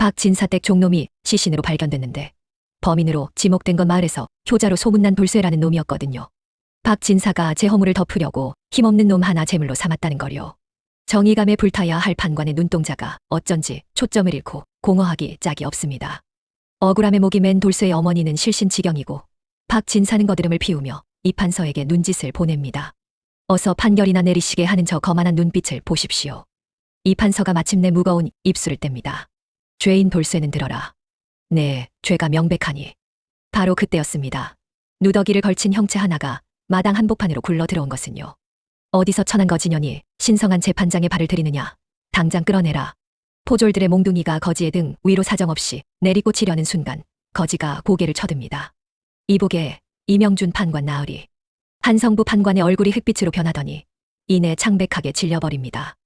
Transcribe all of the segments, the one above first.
박진사댁 종놈이 시신으로 발견됐는데 범인으로 지목된 건 마을에서 효자로 소문난 돌쇠라는 놈이었거든요. 박진사가 제 허물을 덮으려고 힘없는 놈 하나 제물로 삼았다는 거요. 정의감에 불타야 할 판관의 눈동자가 어쩐지 초점을 잃고 공허하기 짝이 없습니다. 억울함에 목이 맨 돌쇠의 어머니는 실신지경이고 박진사는 거드름을 피우며 이 판서에게 눈짓을 보냅니다. 어서 판결이나 내리시게 하는 저 거만한 눈빛을 보십시오. 이 판서가 마침내 무거운 입술을 뗍니다. 죄인 돌쇠는 들어라. 네, 죄가 명백하니. 바로 그때였습니다. 누더기를 걸친 형체 하나가 마당 한복판으로 굴러 들어온 것은요. 어디서 천한 거지년이 신성한 재판장에 발을 들이느냐. 당장 끌어내라. 포졸들의 몽둥이가 거지의 등 위로 사정없이 내리꽂히려는 순간 거지가 고개를 쳐듭니다. 이복에 이명준 판관 나으리. 한성부 판관의 얼굴이 흑빛으로 변하더니 이내 창백하게 질려버립니다.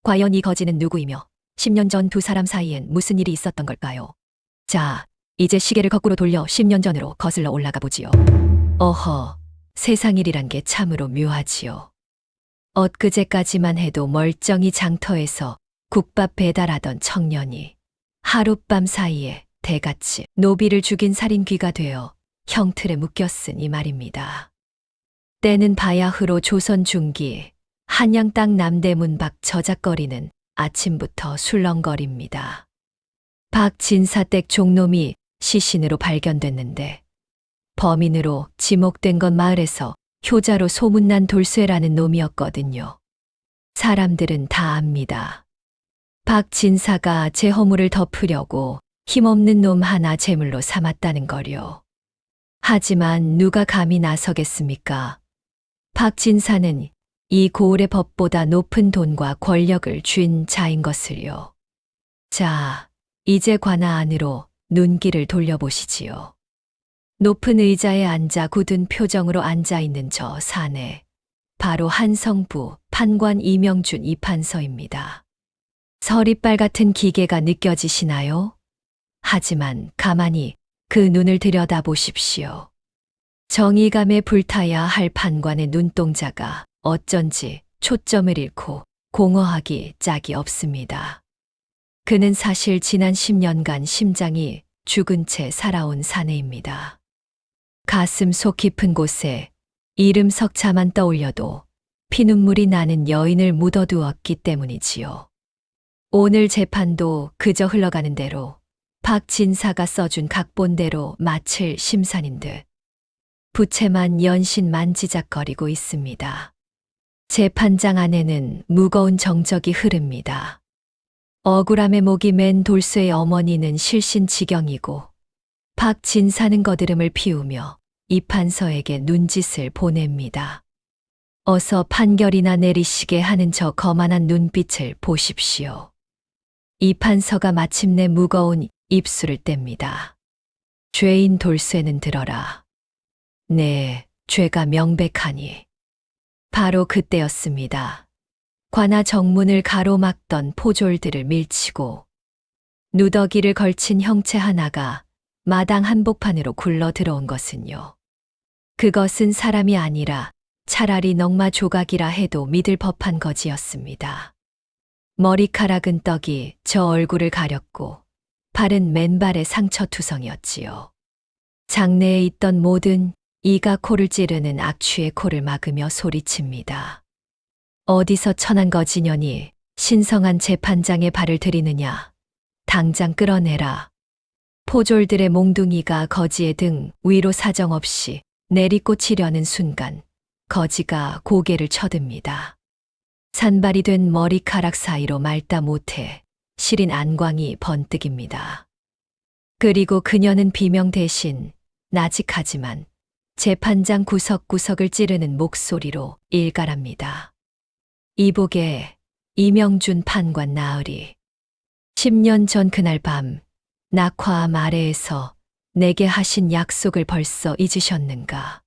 과연 이 거지는 누구이며 10년 전 두 사람 사이엔 무슨 일이 있었던 걸까요? 자, 이제 시계를 거꾸로 돌려 10년 전으로 거슬러 올라가 보지요. 어허, 세상일이란 게 참으로 묘하지요. 엊그제까지만 해도 멀쩡히 장터에서 국밥 배달하던 청년이 하룻밤 사이에 대같이 노비를 죽인 살인귀가 되어 형틀에 묶였으니 말입니다. 때는 바야흐로 조선 중기 한양 땅 남대문 밖 저작거리는 아침부터 술렁거립니다. 박진사댁 종놈이 시신으로 발견됐는데 범인으로 지목된 건 마을에서 효자로 소문난 돌쇠라는 놈이었거든요. 사람들은 다 압니다. 박진사가 제 허물을 덮으려고 힘없는 놈 하나 제물로 삼았다는 거요. 하지만 누가 감히 나서겠습니까? 박진사는 이 고을의 법보다 높은 돈과 권력을 쥔 자인 것을요. 자, 이제 관아 안으로 눈길을 돌려보시지요. 높은 의자에 앉아 굳은 표정으로 앉아있는 저 사내, 바로 한성부 판관 이명준 이 판서입니다. 서리빨 같은 기계가 느껴지시나요? 하지만 가만히 그 눈을 들여다보십시오. 정의감에 불타야 할 판관의 눈동자가 어쩐지 초점을 잃고 공허하기 짝이 없습니다. 그는 사실 지난 10년간 심장이 죽은 채 살아온 사내입니다. 가슴 속 깊은 곳에 이름 석자만 떠올려도 피눈물이 나는 여인을 묻어두었기 때문이지요. 오늘 재판도 그저 흘러가는 대로 박진사가 써준 각본대로 마칠 심산인 듯 부채만 연신 만지작거리고 있습니다. 재판장 안에는 무거운 정적이 흐릅니다. 억울함에 목이 맨 돌쇠의 어머니는 실신지경이고 박진사는 거드름을 피우며 이 판서에게 눈짓을 보냅니다. 어서 판결이나 내리시게 하는 저 거만한 눈빛을 보십시오. 이 판서가 마침내 무거운 입술을 뗍니다. 죄인 돌쇠는 들어라. 네, 죄가 명백하니. 바로 그때였습니다. 관아 정문을 가로막던 포졸들을 밀치고 누더기를 걸친 형체 하나가 마당 한복판으로 굴러 들어온 것은요. 그것은 사람이 아니라 차라리 넝마 조각이라 해도 믿을 법한 거지였습니다. 머리카락은 떡이 저 얼굴을 가렸고 발은 맨발의 상처투성이었지요. 장내에 있던 모든 이가 코를 찌르는 악취의 코를 막으며 소리칩니다. 어디서 천한 거지년이 신성한 재판장에 발을 들이느냐. 당장 끌어내라. 포졸들의 몽둥이가 거지의 등 위로 사정없이 내리꽂히려는 순간 거지가 고개를 쳐듭니다. 산발이 된 머리카락 사이로 말다 못해 시린 안광이 번뜩입니다. 그리고 그녀는 비명 대신 나직하지만 재판장 구석구석을 찌르는 목소리로 일갈합니다. 이복에 이명준 판관 나으리. 10년 전 그날 밤 낙화암 아래에서 내게 하신 약속을 벌써 잊으셨는가.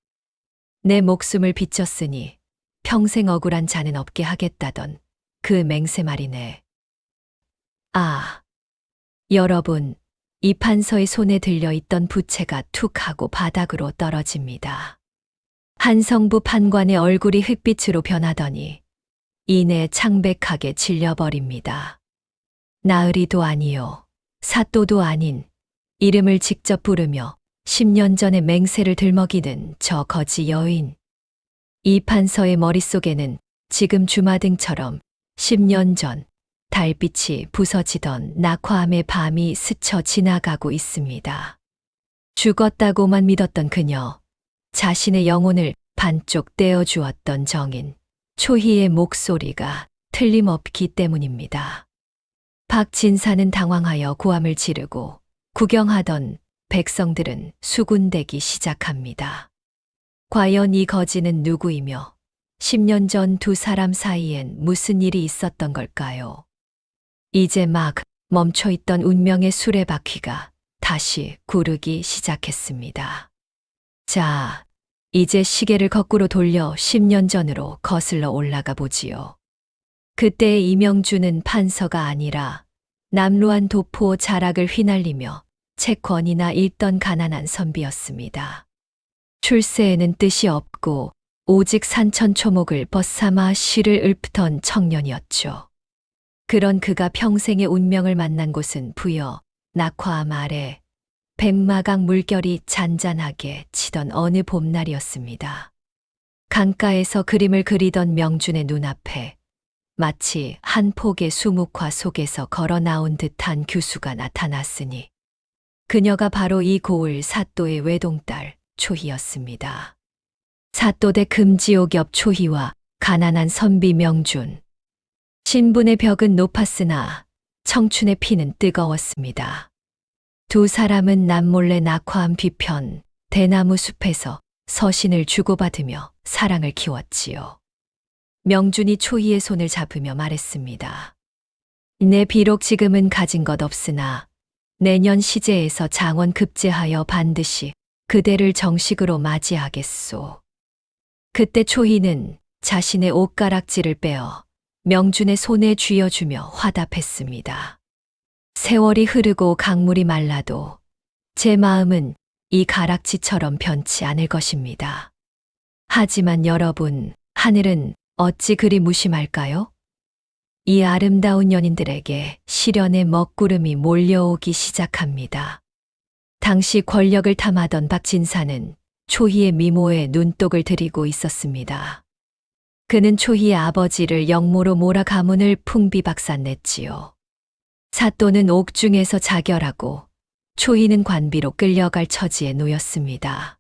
내 목숨을 비쳤으니 평생 억울한 자는 없게 하겠다던 그 맹세 말이네. 아, 여러분, 이 판서의 손에 들려있던 부채가 툭 하고 바닥으로 떨어집니다. 한성부 판관의 얼굴이 흑빛으로 변하더니 이내 창백하게 질려버립니다. 나으리도 아니요. 사또도 아닌 이름을 직접 부르며 10년 전의 맹세를 들먹이는 저 거지 여인. 이 판서의 머릿속에는 지금 주마등처럼 10년 전 달빛이 부서지던 낙화암의 밤이 스쳐 지나가고 있습니다. 죽었다고만 믿었던 그녀, 자신의 영혼을 반쪽 떼어주었던 정인, 초희의 목소리가 틀림없기 때문입니다. 박진사는 당황하여 고함을 지르고 구경하던 백성들은 수군대기 시작합니다. 과연 이 거지는 누구이며 10년 전 두 사람 사이엔 무슨 일이 있었던 걸까요? 이제 막 멈춰있던 운명의 수레바퀴가 다시 구르기 시작했습니다. 자, 이제 시계를 거꾸로 돌려 10년 전으로 거슬러 올라가 보지요. 그때의 이명주는 판서가 아니라 남루한 도포 자락을 휘날리며 채권이나 읽던 가난한 선비였습니다. 출세에는 뜻이 없고 오직 산천초목을 벗삼아 시를 읊던 청년이었죠. 그런 그가 평생의 운명을 만난 곳은 부여 낙화암 아래 백마강 물결이 잔잔하게 치던 어느 봄날이었습니다. 강가에서 그림을 그리던 명준의 눈앞에 마치 한 폭의 수묵화 속에서 걸어 나온 듯한 규수가 나타났으니 그녀가 바로 이 고을 사또의 외동딸 초희였습니다. 사또대 금지옥엽 초희와 가난한 선비 명준. 신분의 벽은 높았으나 청춘의 피는 뜨거웠습니다. 두 사람은 남몰래 낙화암 뒤편 대나무 숲에서 서신을 주고받으며 사랑을 키웠지요. 명준이 초희의 손을 잡으며 말했습니다. 내 비록 지금은 가진 것 없으나 내년 시제에서 장원 급제하여 반드시 그대를 정식으로 맞이하겠소. 그때 초희는 자신의 옷가락지를 빼어 명준의 손에 쥐어주며 화답했습니다. 세월이 흐르고 강물이 말라도 제 마음은 이 가락지처럼 변치 않을 것입니다. 하지만 여러분, 하늘은 어찌 그리 무심할까요? 이 아름다운 연인들에게 시련의 먹구름이 몰려오기 시작합니다. 당시 권력을 탐하던 박진사는 초희의 미모에 눈독을 들이고 있었습니다. 그는 초희의 아버지를 영모로 몰아 가문을 풍비박산냈지요. 사또는 옥중에서 자결하고 초희는 관비로 끌려갈 처지에 놓였습니다.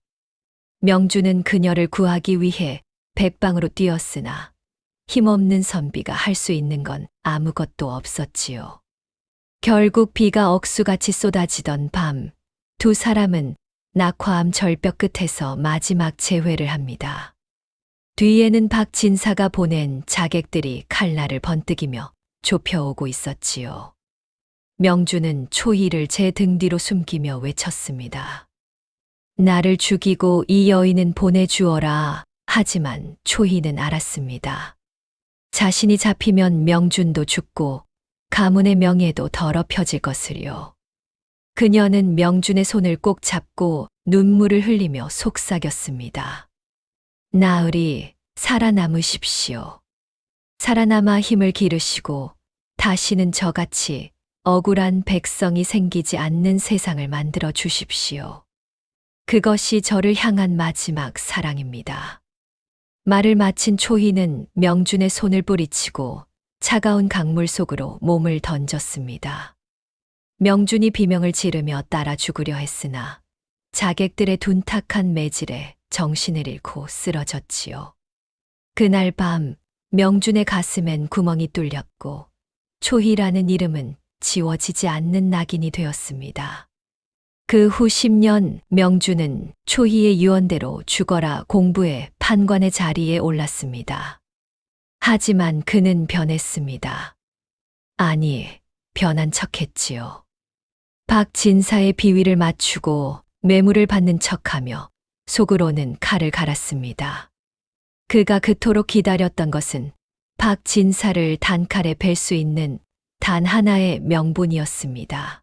명주는 그녀를 구하기 위해 백방으로 뛰었으나 힘없는 선비가 할 수 있는 건 아무것도 없었지요. 결국 비가 억수같이 쏟아지던 밤, 두 사람은 낙화암 절벽 끝에서 마지막 재회를 합니다. 뒤에는 박진사가 보낸 자객들이 칼날을 번뜩이며 좁혀오고 있었지요. 명주는 초희를 제 등 뒤로 숨기며 외쳤습니다. 나를 죽이고 이 여인은 보내주어라. 하지만 초희는 알았습니다. 자신이 잡히면 명준도 죽고 가문의 명예도 더럽혀질 것을요. 그녀는 명준의 손을 꼭 잡고 눈물을 흘리며 속삭였습니다. 나으리, 살아남으십시오. 살아남아 힘을 기르시고 다시는 저같이 억울한 백성이 생기지 않는 세상을 만들어 주십시오. 그것이 저를 향한 마지막 사랑입니다. 말을 마친 초희는 명준의 손을 뿌리치고 차가운 강물 속으로 몸을 던졌습니다. 명준이 비명을 지르며 따라 죽으려 했으나 자객들의 둔탁한 매질에 정신을 잃고 쓰러졌지요. 그날 밤 명준의 가슴엔 구멍이 뚫렸고 초희라는 이름은 지워지지 않는 낙인이 되었습니다. 그 후 10년 명준은 초희의 유언대로 죽어라 공부해 판관의 자리에 올랐습니다. 하지만 그는 변했습니다. 아니, 변한 척했지요. 박진사의 비위를 맞추고 뇌물을 받는 척하며 속으로는 칼을 갈았습니다. 그가 그토록 기다렸던 것은 박진사를 단칼에 벨 수 있는 단 하나의 명분이었습니다.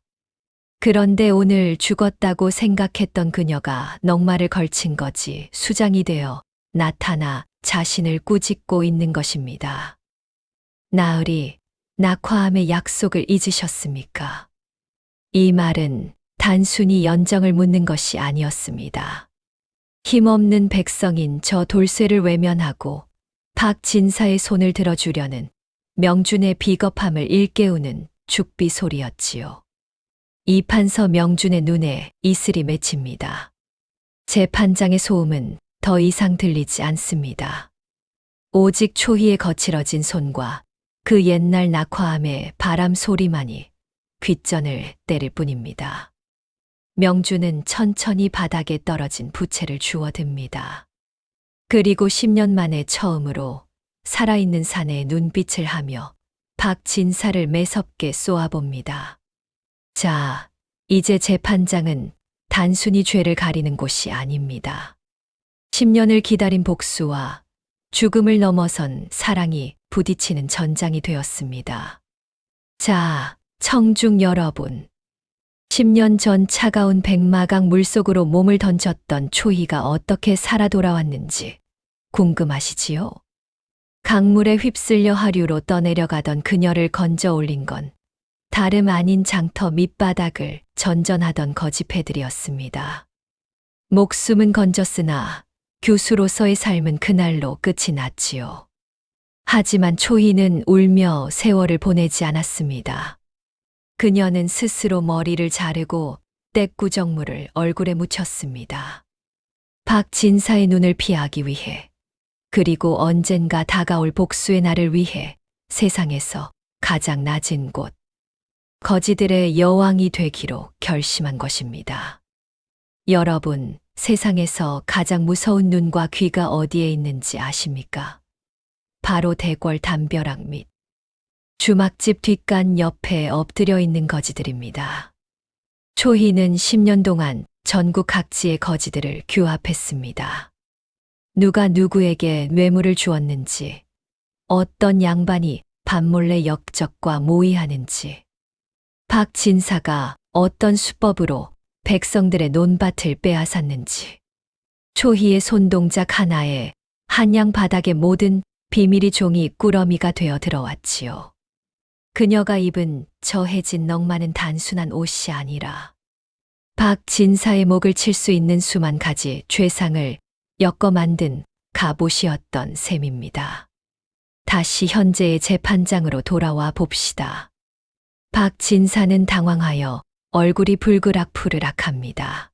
그런데 오늘 죽었다고 생각했던 그녀가 넉마를 걸친 거지 수장이 되어 나타나 자신을 꾸짖고 있는 것입니다. 나으리, 낙화암의 약속을 잊으셨습니까? 이 말은 단순히 연정을 묻는 것이 아니었습니다. 힘없는 백성인 저 돌쇠를 외면하고 박 진사의 손을 들어주려는 명준의 비겁함을 일깨우는 죽비 소리였지요. 이 판서 명준의 눈에 이슬이 맺힙니다. 재판장의 소음은 더 이상 들리지 않습니다. 오직 초희의 거칠어진 손과 그 옛날 낙화함의 바람 소리만이 귓전을 때릴 뿐입니다. 명준은 천천히 바닥에 떨어진 부채를 주워듭니다. 그리고 10년 만에 처음으로 살아있는 사내의 눈빛을 하며 박 진사를 매섭게 쏘아봅니다. 자, 이제 재판장은 단순히 죄를 가리는 곳이 아닙니다. 10년을 기다린 복수와 죽음을 넘어선 사랑이 부딪히는 전장이 되었습니다. 자, 청중 여러분. 10년 전 차가운 백마강 물속으로 몸을 던졌던 초희가 어떻게 살아 돌아왔는지 궁금하시지요? 강물에 휩쓸려 하류로 떠내려가던 그녀를 건져 올린 건 다름 아닌 장터 밑바닥을 전전하던 거지패들이었습니다. 목숨은 건졌으나 교수로서의 삶은 그날로 끝이 났지요. 하지만 초희는 울며 세월을 보내지 않았습니다. 그녀는 스스로 머리를 자르고 떼꾸정물을 얼굴에 묻혔습니다. 박 진사의 눈을 피하기 위해, 그리고 언젠가 다가올 복수의 날을 위해 세상에서 가장 낮은 곳, 거지들의 여왕이 되기로 결심한 것입니다. 여러분, 세상에서 가장 무서운 눈과 귀가 어디에 있는지 아십니까? 바로 대궐 담벼락 밑 주막집 뒷간 옆에 엎드려 있는 거지들입니다. 초희는 10년 동안 전국 각지의 거지들을 규합했습니다. 누가 누구에게 뇌물을 주었는지, 어떤 양반이 밤몰래 역적과 모의하는지, 박 진사가 어떤 수법으로 백성들의 논밭을 빼앗았는지, 초희의 손동작 하나에 한양 바닥의 모든 비밀이 종이 꾸러미가 되어 들어왔지요. 그녀가 입은 저 해진 넉마는 단순한 옷이 아니라 박 진사의 목을 칠 수 있는 수만 가지 죄상을 엮어 만든 갑옷이었던 셈입니다. 다시 현재의 재판장으로 돌아와 봅시다. 박 진사는 당황하여 얼굴이 불그락푸르락합니다.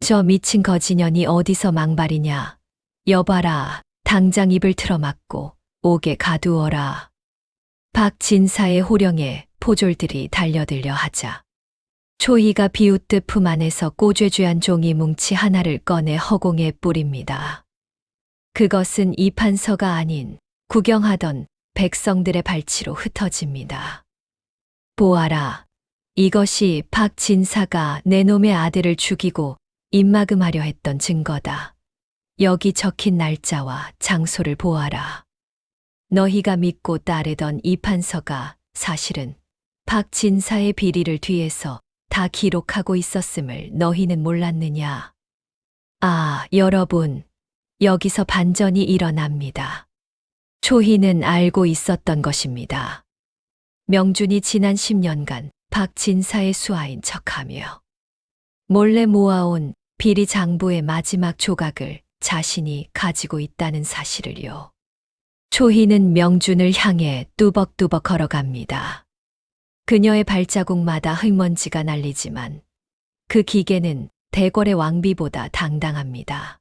저 미친 거지년이 어디서 망발이냐. 여봐라, 당장 입을 틀어막고 옥에 가두어라. 박 진사의 호령에 포졸들이 달려들려 하자 초희가 비웃듯 품 안에서 꼬죄죄한 종이 뭉치 하나를 꺼내 허공에 뿌립니다. 그것은 이 판서가 아닌 구경하던 백성들의 발치로 흩어집니다. 보아라, 이것이 박 진사가 내 놈의 아들을 죽이고 입막음하려 했던 증거다. 여기 적힌 날짜와 장소를 보아라. 너희가 믿고 따르던 이 판서가 사실은 박 진사의 비리를 뒤에서 다 기록하고 있었음을 너희는 몰랐느냐? 아, 여러분, 여기서 반전이 일어납니다. 초희는 알고 있었던 것입니다. 명준이 지난 10년간 박 진사의 수하인 척하며 몰래 모아온 비리 장부의 마지막 조각을 자신이 가지고 있다는 사실을요. 초희는 명준을 향해 뚜벅뚜벅 걸어갑니다. 그녀의 발자국마다 흙먼지가 날리지만 그 기계는 대궐의 왕비보다 당당합니다.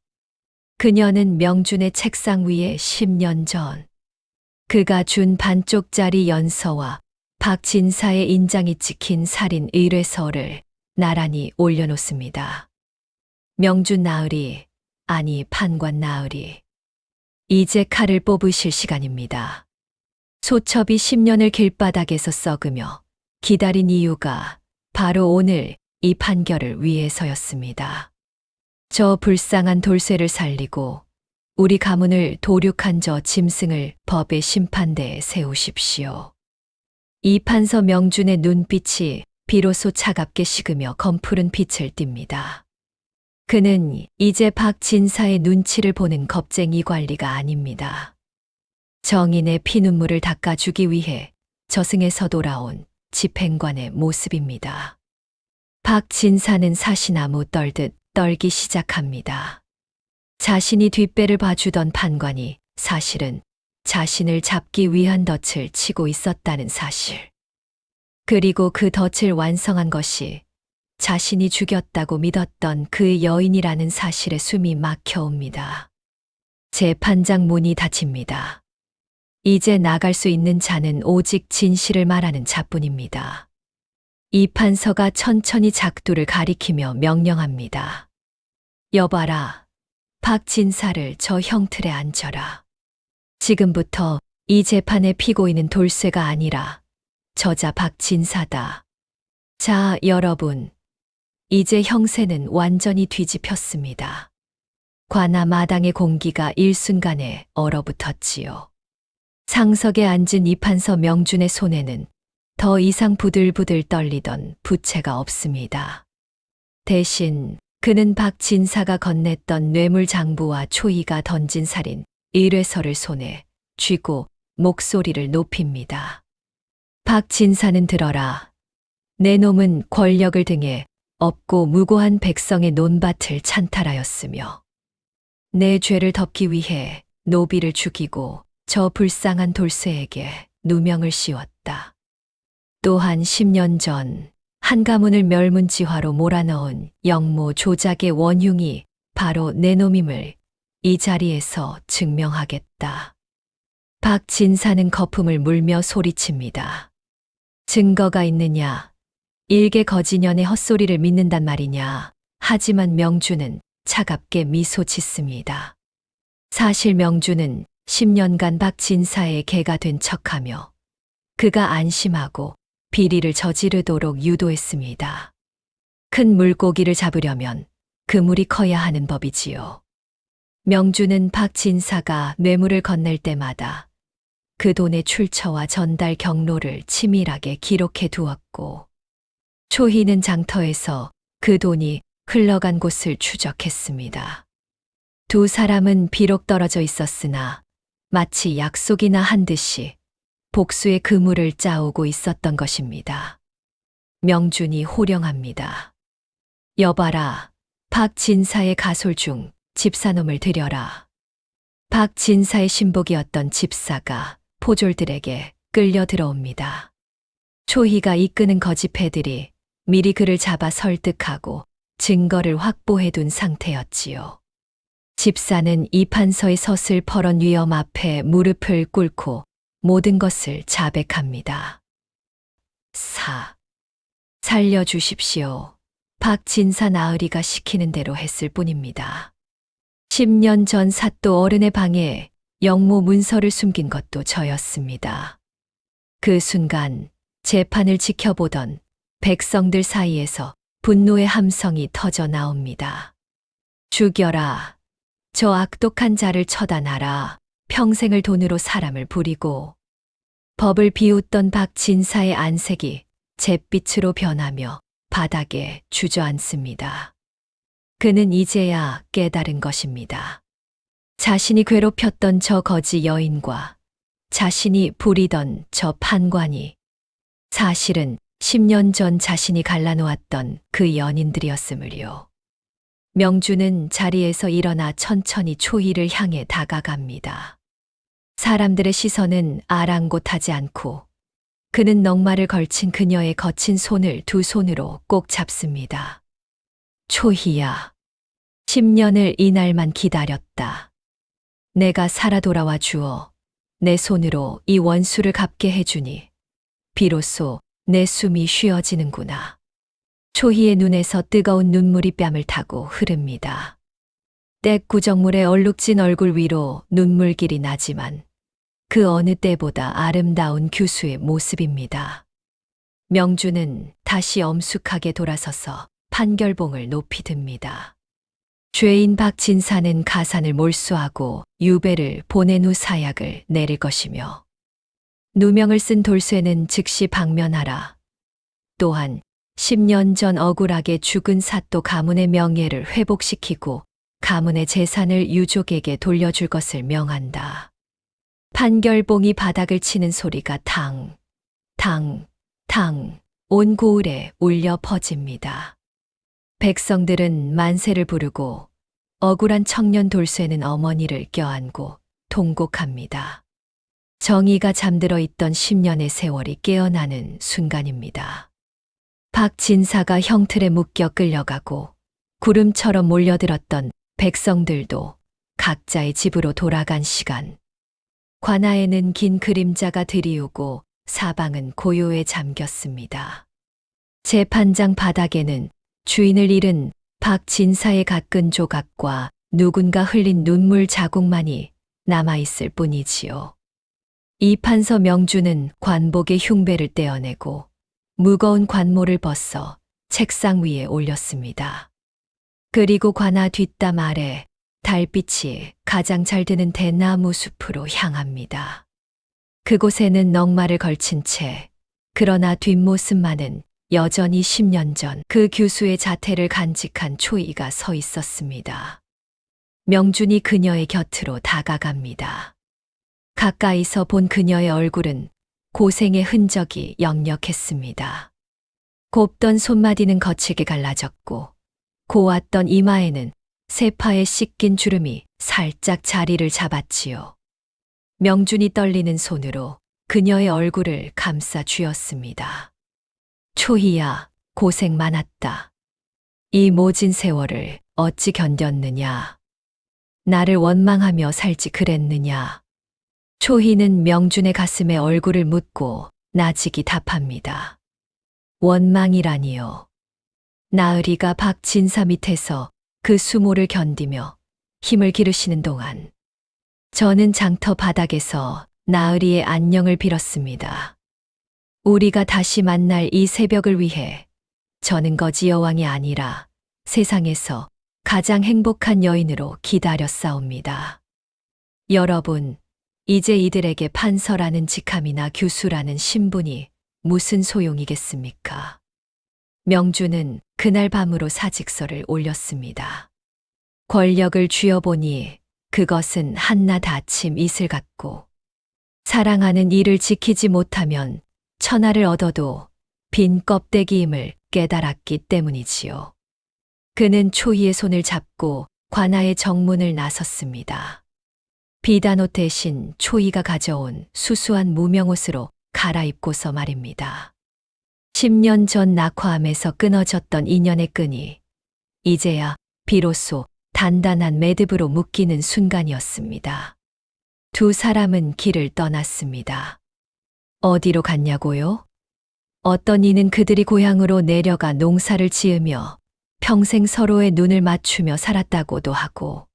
그녀는 명준의 책상 위에 10년 전 그가 준 반쪽짜리 연서와 박 진사의 인장이 찍힌 살인 의뢰서를 나란히 올려놓습니다. 명준 나으리, 아니 판관 나으리. 이제 칼을 뽑으실 시간입니다. 소첩이 10년을 길바닥에서 썩으며 기다린 이유가 바로 오늘 이 판결을 위해서였습니다. 저 불쌍한 돌쇠를 살리고 우리 가문을 도륙한 저 짐승을 법의 심판대에 세우십시오. 이 판서 명준의 눈빛이 비로소 차갑게 식으며 검푸른 빛을 띱니다. 그는 이제 박 진사의 눈치를 보는 겁쟁이 관리가 아닙니다. 정인의 피눈물을 닦아주기 위해 저승에서 돌아온 집행관의 모습입니다. 박진사는 사시나무 떨듯 떨기 시작합니다. 자신이 뒷배를 봐주던 판관이 사실은 자신을 잡기 위한 덫을 치고 있었다는 사실. 그리고 그 덫을 완성한 것이 자신이 죽였다고 믿었던 그 여인이라는 사실에 숨이 막혀옵니다. 재판장 문이 닫힙니다. 이제 나갈 수 있는 자는 오직 진실을 말하는 자뿐입니다. 이 판서가 천천히 작두를 가리키며 명령합니다. 여봐라, 박진사를 저 형틀에 앉혀라. 지금부터 이 재판의 피고인은 돌쇠가 아니라 저자 박진사다. 자, 여러분. 이제 형세는 완전히 뒤집혔습니다. 관아 마당의 공기가 일순간에 얼어붙었지요. 상석에 앉은 이 판서 명준의 손에는 더 이상 부들부들 떨리던 부채가 없습니다. 대신 그는 박진사가 건넸던 뇌물장부와 초이가 던진 살인 일회서를 손에 쥐고 목소리를 높입니다. 박진사는 들어라. 내 놈은 권력을 등에 업고 무고한 백성의 논밭을 찬탈하였으며 내 죄를 덮기 위해 노비를 죽이고 저 불쌍한 돌쇠에게 누명을 씌웠다. 또한 10년 전 한 가문을 멸문지화로 몰아넣은 영모 조작의 원흉이 바로 내 놈임을 이 자리에서 증명하겠다. 박진사는 거품을 물며 소리칩니다. 증거가 있느냐? 일개 거지년의 헛소리를 믿는단 말이냐? 하지만 명주는 차갑게 미소 짓습니다. 사실 명주는 10년간 박진사의 개가 된 척하며 그가 안심하고 비리를 저지르도록 유도했습니다. 큰 물고기를 잡으려면 그물이 커야 하는 법이지요. 명주는 박진사가 뇌물을 건넬 때마다 그 돈의 출처와 전달 경로를 치밀하게 기록해 두었고 초희는 장터에서 그 돈이 흘러간 곳을 추적했습니다. 두 사람은 비록 떨어져 있었으나 마치 약속이나 한 듯이 복수의 그물을 짜오고 있었던 것입니다. 명준이 호령합니다. 여봐라, 박진사의 가솔 중 집사놈을 들여라. 박진사의 신복이었던 집사가 포졸들에게 끌려 들어옵니다. 초희가 이끄는 거짓패들이 미리 그를 잡아 설득하고 증거를 확보해둔 상태였지요. 집사는 이 판서의 서슬퍼런 위험 앞에 무릎을 꿇고 모든 것을 자백합니다. 살려주십시오. 박진사 나으리가 시키는 대로 했을 뿐입니다. 10년 전 사또 어른의 방에 영모 문서를 숨긴 것도 저였습니다. 그 순간 재판을 지켜보던 백성들 사이에서 분노의 함성이 터져 나옵니다. 죽여라. 저 악독한 자를 처단하라. 평생을 돈으로 사람을 부리고 법을 비웃던 박진사의 안색이 잿빛으로 변하며 바닥에 주저앉습니다. 그는 이제야 깨달은 것입니다. 자신이 괴롭혔던 저 거지 여인과 자신이 부리던 저 판관이 사실은 10년 전 자신이 갈라놓았던 그 연인들이었으므리요. 명주는 자리에서 일어나 천천히 초희를 향해 다가갑니다. 사람들의 시선은 아랑곳하지 않고 그는 넉마를 걸친 그녀의 거친 손을 두 손으로 꼭 잡습니다. 초희야, 10년을 이날만 기다렸다. 내가 살아 돌아와 주어 내 손으로 이 원수를 갚게 해주니 비로소 내 숨이 쉬어지는구나. 초희의 눈에서 뜨거운 눈물이 뺨을 타고 흐릅니다. 땔 구정물에 얼룩진 얼굴 위로 눈물길이 나지만 그 어느 때보다 아름다운 규수의 모습입니다. 명주는 다시 엄숙하게 돌아서서 판결봉을 높이 듭니다. 죄인 박진사는 가산을 몰수하고 유배를 보낸 후 사약을 내릴 것이며 누명을 쓴 돌쇠는 즉시 방면하라. 또한 10년 전 억울하게 죽은 사또 가문의 명예를 회복시키고 가문의 재산을 유족에게 돌려줄 것을 명한다. 판결봉이 바닥을 치는 소리가 탕, 탕, 탕 온 고을에 울려 퍼집니다. 백성들은 만세를 부르고 억울한 청년 돌쇠는 어머니를 껴안고 통곡합니다. 정의가 잠들어 있던 10년의 세월이 깨어나는 순간입니다. 박진사가 형틀에 묶여 끌려가고 구름처럼 몰려들었던 백성들도 각자의 집으로 돌아간 시간. 관아에는 긴 그림자가 드리우고 사방은 고요에 잠겼습니다. 재판장 바닥에는 주인을 잃은 박진사의 가끈 조각과 누군가 흘린 눈물 자국만이 남아있을 뿐이지요. 이 판서 명주는 관복의 흉배를 떼어내고 무거운 관모를 벗어 책상 위에 올렸습니다. 그리고 관아 뒷담 아래 달빛이 가장 잘 드는 대나무 숲으로 향합니다. 그곳에는 넝마를 걸친 채 그러나 뒷모습만은 여전히 10년 전 그 교수의 자태를 간직한 초이가 서 있었습니다. 명준이 그녀의 곁으로 다가갑니다. 가까이서 본 그녀의 얼굴은 고생의 흔적이 역력했습니다. 곱던 손마디는 거칠게 갈라졌고 고왔던 이마에는 세파에 씻긴 주름이 살짝 자리를 잡았지요. 명준이 떨리는 손으로 그녀의 얼굴을 감싸 쥐었습니다. 초희야, 고생 많았다. 이 모진 세월을 어찌 견뎠느냐. 나를 원망하며 살지 그랬느냐. 초희는 명준의 가슴에 얼굴을 묻고 나직이 답합니다. 원망이라니요. 나으리가 박진사 밑에서 그 수모를 견디며 힘을 기르시는 동안 저는 장터 바닥에서 나으리의 안녕을 빌었습니다. 우리가 다시 만날 이 새벽을 위해 저는 거지 여왕이 아니라 세상에서 가장 행복한 여인으로 기다렸사옵니다. 여러분, 이제 이들에게 판서라는 직함이나 교수라는 신분이 무슨 소용이겠습니까? 명주는 그날 밤으로 사직서를 올렸습니다. 권력을 쥐어보니 그것은 한낮 아침 이슬 같고 사랑하는 이를 지키지 못하면 천하를 얻어도 빈 껍데기임을 깨달았기 때문이지요. 그는 초희의 손을 잡고 관아의 정문을 나섰습니다. 비단옷 대신 초희가 가져온 수수한 무명옷으로 갈아입고서 말입니다. 10년 전 낙화암에서 끊어졌던 인연의 끈이 이제야 비로소 단단한 매듭으로 묶이는 순간이었습니다. 두 사람은 길을 떠났습니다. 어디로 갔냐고요? 어떤 이는 그들이 고향으로 내려가 농사를 지으며 평생 서로의 눈을 맞추며 살았다고도 하고,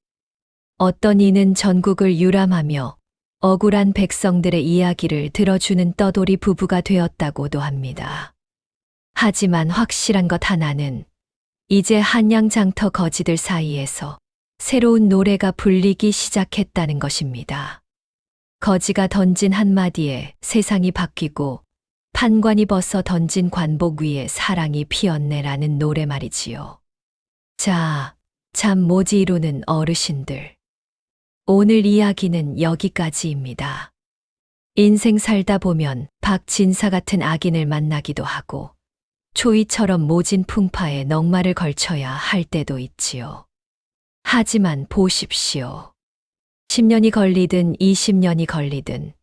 어떤 이는 전국을 유람하며 억울한 백성들의 이야기를 들어주는 떠돌이 부부가 되었다고도 합니다. 하지만 확실한 것 하나는 이제 한양장터 거지들 사이에서 새로운 노래가 불리기 시작했다는 것입니다. 거지가 던진 한마디에 세상이 바뀌고 판관이 벗어 던진 관복 위에 사랑이 피었네라는 노래 말이지요. 자, 잠 모지 이루는 어르신들. 오늘 이야기는 여기까지입니다. 인생 살다 보면 박진사 같은 악인을 만나기도 하고 초이처럼 모진 풍파에 넝마를 걸쳐야 할 때도 있지요. 하지만 보십시오. 10년이 걸리든 20년이 걸리든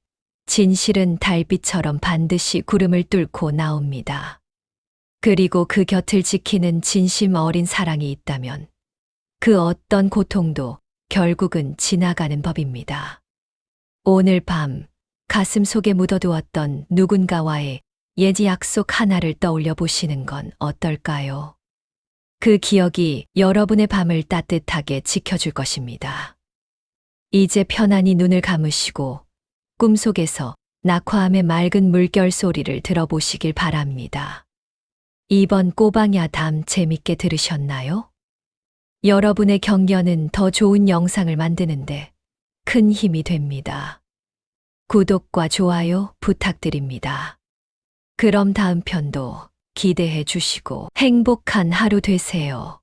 진실은 달빛처럼 반드시 구름을 뚫고 나옵니다. 그리고 그 곁을 지키는 진심 어린 사랑이 있다면 그 어떤 고통도 결국은 지나가는 법입니다. 오늘 밤 가슴 속에 묻어두었던 누군가와의 옛 약속 하나를 떠올려 보시는 건 어떨까요? 그 기억이 여러분의 밤을 따뜻하게 지켜줄 것입니다. 이제 편안히 눈을 감으시고 꿈속에서 낙화암의 맑은 물결 소리를 들어보시길 바랍니다. 이번 꼬방야담 재밌게 들으셨나요? 여러분의 격려는 더 좋은 영상을 만드는데 큰 힘이 됩니다. 구독과 좋아요 부탁드립니다. 그럼 다음 편도 기대해 주시고 행복한 하루 되세요.